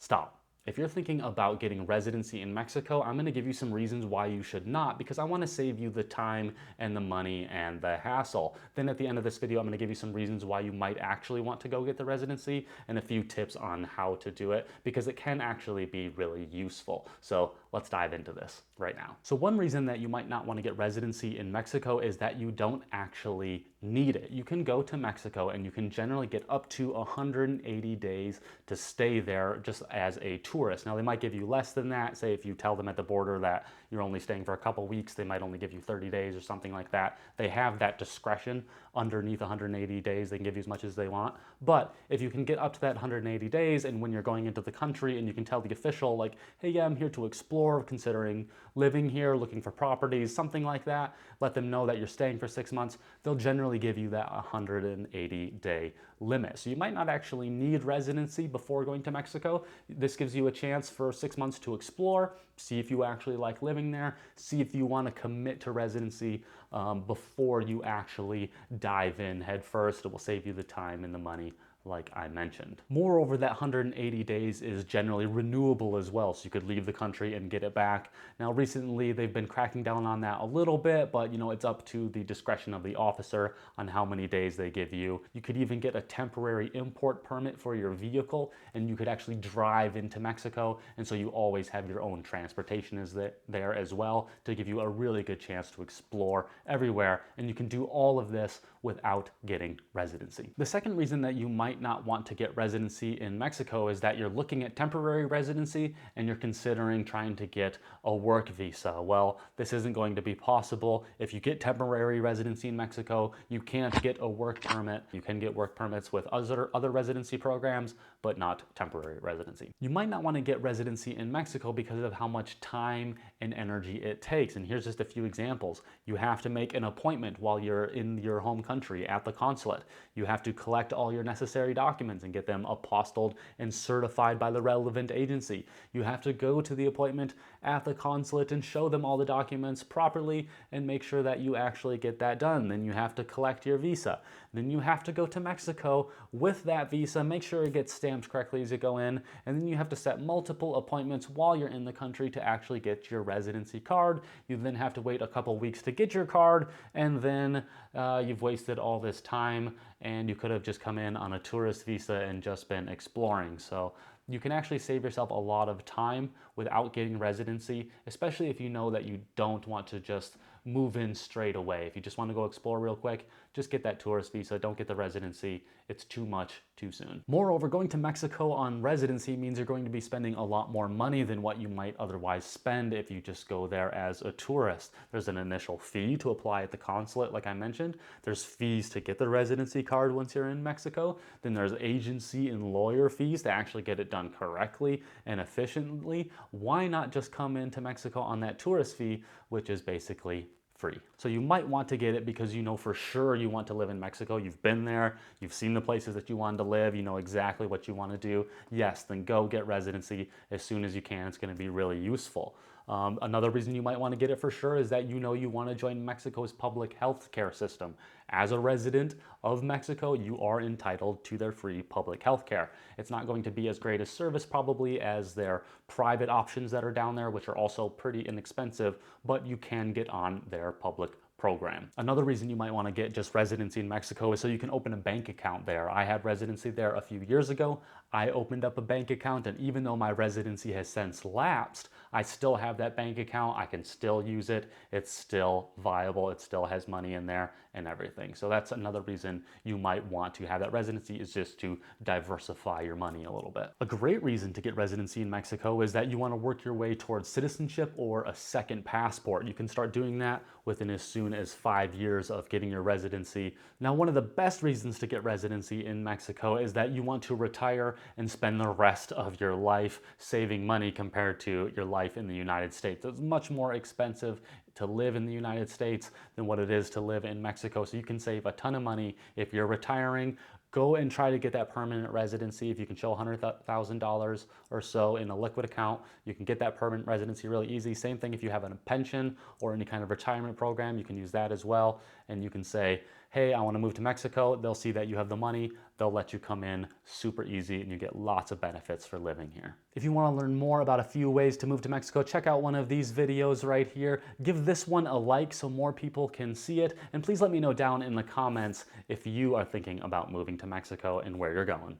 stop. If you're thinking about getting residency in Mexico, I'm going to give you some reasons why you should not, because I want to save you the time and the money and the hassle. Then at the end of this video, I'm going to give you some reasons why you might actually want to go get the residency and a few tips on how to do it, because it can actually be really useful. So let's dive into this right now. So one reason that you might not want to get residency in Mexico is that you don't actually need it. You can go to Mexico and you can generally get up to 180 days to stay there just as a tourist. Now they might give you less than that. Say if you tell them at the border that you're only staying for a couple weeks, they might only give you 30 days or something like that. They have that discretion underneath 180 days. They can give you as much as they want. But if you can get up to that 180 days and when you're going into the country and you can tell the official like, hey, yeah, I'm here to explore, considering living here, looking for properties, something like that, let them know that you're staying for 6 months, they'll generally give you that 180-day limit. So you might not actually need residency before going to Mexico. This gives you a chance for 6 months to explore, see if you actually like living there, see if you want to commit to residency before you actually dive in head first. It will save you the time and the money like I mentioned. Moreover, that 180 days is generally renewable as well, so you could leave the country and get it back. Now recently they've been cracking down on that a little bit, but you know, it's up to the discretion of the officer on how many days they give you. You could even get a temporary import permit for your vehicle and you could actually drive into Mexico, and so you always have your own transportation there as well to give you a really good chance to explore everywhere, and you can do all of this without getting residency. The second reason that you might not want to get residency in Mexico is that you're looking at temporary residency and you're considering trying to get a work visa. Well, this isn't going to be possible. If you get temporary residency in Mexico, you can't get a work permit. You can get work permits with other residency programs, but not temporary residency. You might not want to get residency in Mexico because of how much time and energy it takes. And here's just a few examples. You have to make an appointment while you're in your home country at the consulate. You have to collect all your necessary documents and get them apostilled and certified by the relevant agency. You have to go to the appointment at the consulate and show them all the documents properly and make sure that you actually get that done. Then you have to collect your visa. Then you have to go to Mexico with that visa, make sure it gets stamped correctly as you go in, and then you have to set multiple appointments while you're in the country to actually get your residency card. You then have to wait a couple weeks to get your card, and then you've wasted all this time, and you could have just come in on a tourist visa and just been exploring. So you can actually save yourself a lot of time without getting residency, especially if you know that you don't want to just move in straight away. If you just want to go explore real quick, just get that tourist visa, don't get the residency. It's too much too soon. Moreover, going to Mexico on residency means you're going to be spending a lot more money than what you might otherwise spend if you just go there as a tourist. There's an initial fee to apply at the consulate, like I mentioned. There's fees to get the residency card once you're in Mexico. Then there's agency and lawyer fees to actually get it done correctly and efficiently. Why not just come into Mexico on that tourist fee, which is basically free? So you might want to get it because you know for sure you want to live in Mexico. You've been there, you've seen the places that you wanted to live, you know exactly what you want to do. Yes, then go get residency as soon as you can. It's going to be really useful. Another reason you might want to get it for sure is that you know you want to join Mexico's public health care system. As a resident of Mexico, you are entitled to their free public health care. It's not going to be as great a service probably as their private options that are down there, which are also pretty inexpensive, but you can get on their public program. Another reason you might want to get just residency in Mexico is so you can open a bank account there. I had residency there a few years ago. I opened up a bank account, and even though my residency has since lapsed, I still have that bank account. I can still use it. It's still viable. It still has money in there and everything. So that's another reason you might want to have that residency, is just to diversify your money a little bit. A great reason to get residency in Mexico is that you want to work your way towards citizenship or a second passport. You can start doing that within as soon as 5 years of getting your residency. Now, one of the best reasons to get residency in Mexico is that you want to retire and spend the rest of your life saving money compared to your life in the United States. It's much more expensive to live in the United States than what it is to live in Mexico. So you can save a ton of money if you're retiring. Go and try to get that permanent residency. If you can show $100,000 or so in a liquid account, you can get that permanent residency really easy. Same thing if you have a pension or any kind of retirement program, you can use that as well. And you can say, hey, I want to move to Mexico, they'll see that you have the money, they'll let you come in super easy, and you get lots of benefits for living here. If you want to learn more about a few ways to move to Mexico, check out one of these videos right here. Give this one a like so more people can see it, and please let me know down in the comments if you are thinking about moving to Mexico and where you're going.